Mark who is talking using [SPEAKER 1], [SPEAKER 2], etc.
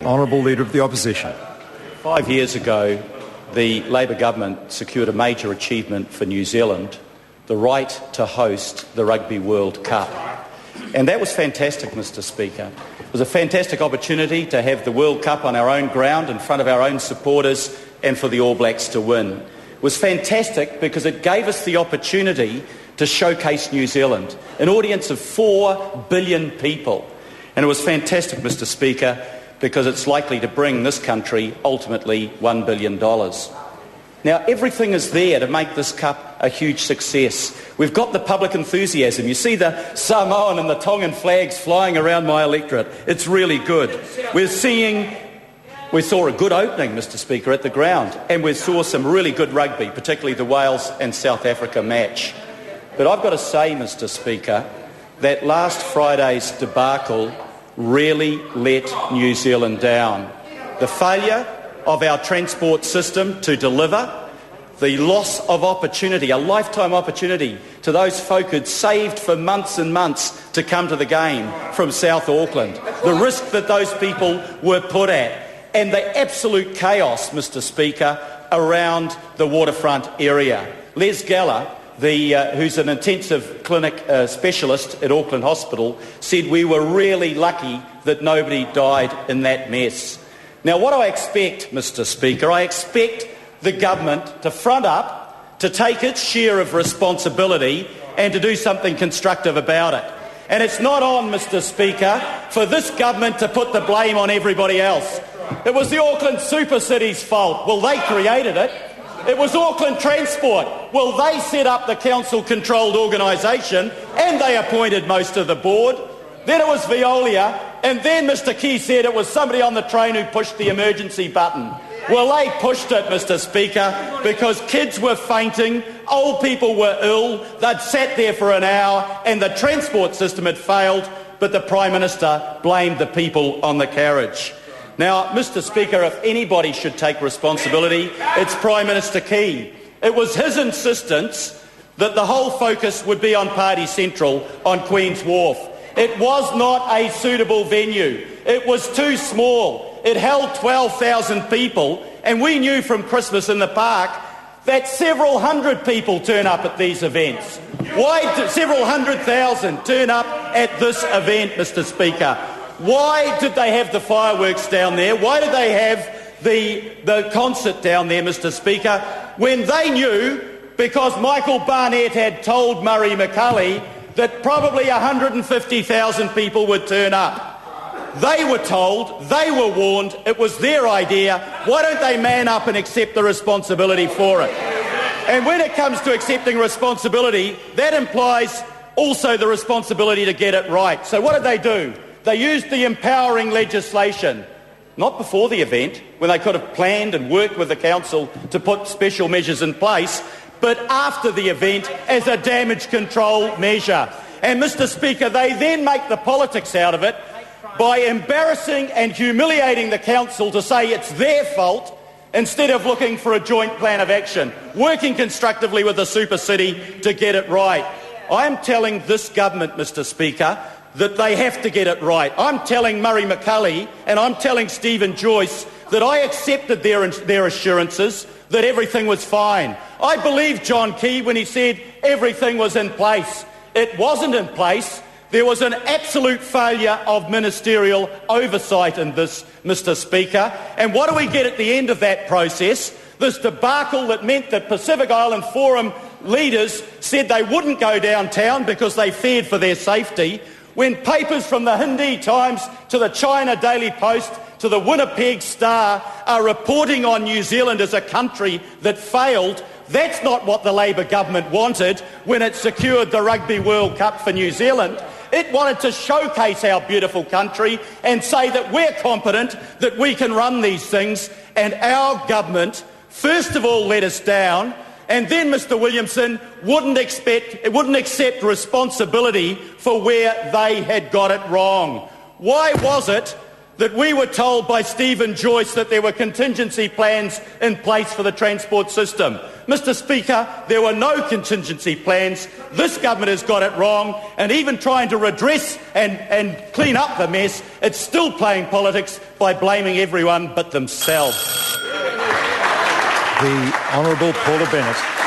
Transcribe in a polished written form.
[SPEAKER 1] Honourable Leader of the Opposition.
[SPEAKER 2] 5 years ago, the Labor government secured a major achievement for New Zealand, the right to host the Rugby World Cup. And that was fantastic, Mr Speaker. It was a fantastic opportunity to have the World Cup on our own ground in front of our own supporters and for the All Blacks to win. It was fantastic because it gave us the opportunity to showcase New Zealand, an audience of 4 billion people. And it was fantastic, Mr Speaker, because it's likely to bring this country ultimately $1 billion. Now, everything is there to make this Cup a huge success. We've got the public enthusiasm. You see the Samoan and the Tongan flags flying around my electorate. It's really good. We saw a good opening, Mr Speaker, at the ground, and we saw some really good rugby, particularly the Wales and South Africa match. But I've got to say, Mr Speaker, that last Friday's debacle really let New Zealand down. The failure of our transport system to deliver, the loss of opportunity, a lifetime opportunity to those folk who'd saved for months and months to come to the game from South Auckland, the risk that those people were put at, and the absolute chaos, Mr Speaker, around the waterfront area. Les Geller, who's an intensive clinic specialist at Auckland Hospital, said we were really lucky that nobody died in that mess. Now, what do I expect, Mr Speaker? I expect the government to front up, to take its share of responsibility and to do something constructive about it. And it's not on, Mr Speaker, for this government to put the blame on everybody else. It was the Auckland Super City's fault. Well, they created it. It was Auckland Transport. Well, they set up the council-controlled organisation and they appointed most of the board. Then it was Veolia, and then Mr Key said it was somebody on the train who pushed the emergency button. Well, they pushed it, Mr Speaker, because kids were fainting, old people were ill, they'd sat there for an hour, and the transport system had failed, but the Prime Minister blamed the people on the carriage. Now, Mr Speaker, if anybody should take responsibility, it's Prime Minister Key. It was his insistence that the whole focus would be on Party Central on Queen's Wharf. It was not a suitable venue. It was too small. It held 12,000 people, and we knew from Christmas in the park that several hundred people turn up at these events. Why did several hundred thousand turn up at this event, Mr Speaker? Why did they have the fireworks down there? Why did they have the concert down there, Mr Speaker, when they knew, because Michael Barnett had told Murray McCulley that probably 150,000 people would turn up? They were told, they were warned, it was their idea. Why don't they man up and accept the responsibility for it? And when it comes to accepting responsibility, that implies also the responsibility to get it right. So what did they do? They used the empowering legislation, not before the event, when they could have planned and worked with the council to put special measures in place, but after the event as a damage control measure. And, Mr Speaker, they then make the politics out of it by embarrassing and humiliating the council to say it's their fault instead of looking for a joint plan of action, working constructively with the Super City to get it right. I'm telling this government, Mr Speaker, that they have to get it right. I'm telling Murray McCulley and I'm telling Stephen Joyce that I accepted their assurances that everything was fine. I believed John Key when he said everything was in place. It wasn't in place. There was an absolute failure of ministerial oversight in this, Mr Speaker. And what do we get at the end of that process? This debacle that meant that Pacific Island Forum leaders said they wouldn't go downtown because they feared for their safety. When papers from the Hindi Times to the China Daily Post to the Winnipeg Star are reporting on New Zealand as a country that failed, that's not what the Labor government wanted when it secured the Rugby World Cup for New Zealand. It wanted to showcase our beautiful country and say that we're competent, that we can run these things, and our government, first of all, let us down, and then, Mr Williamson, wouldn't accept responsibility for where they had got it wrong. Why was it that we were told by Stephen Joyce that there were contingency plans in place for the transport system. Mr. Speaker, there were no contingency plans. This government has got it wrong, and even trying to redress and clean up the mess, it's still playing politics by blaming everyone but themselves.
[SPEAKER 1] The Honourable Paula Bennett.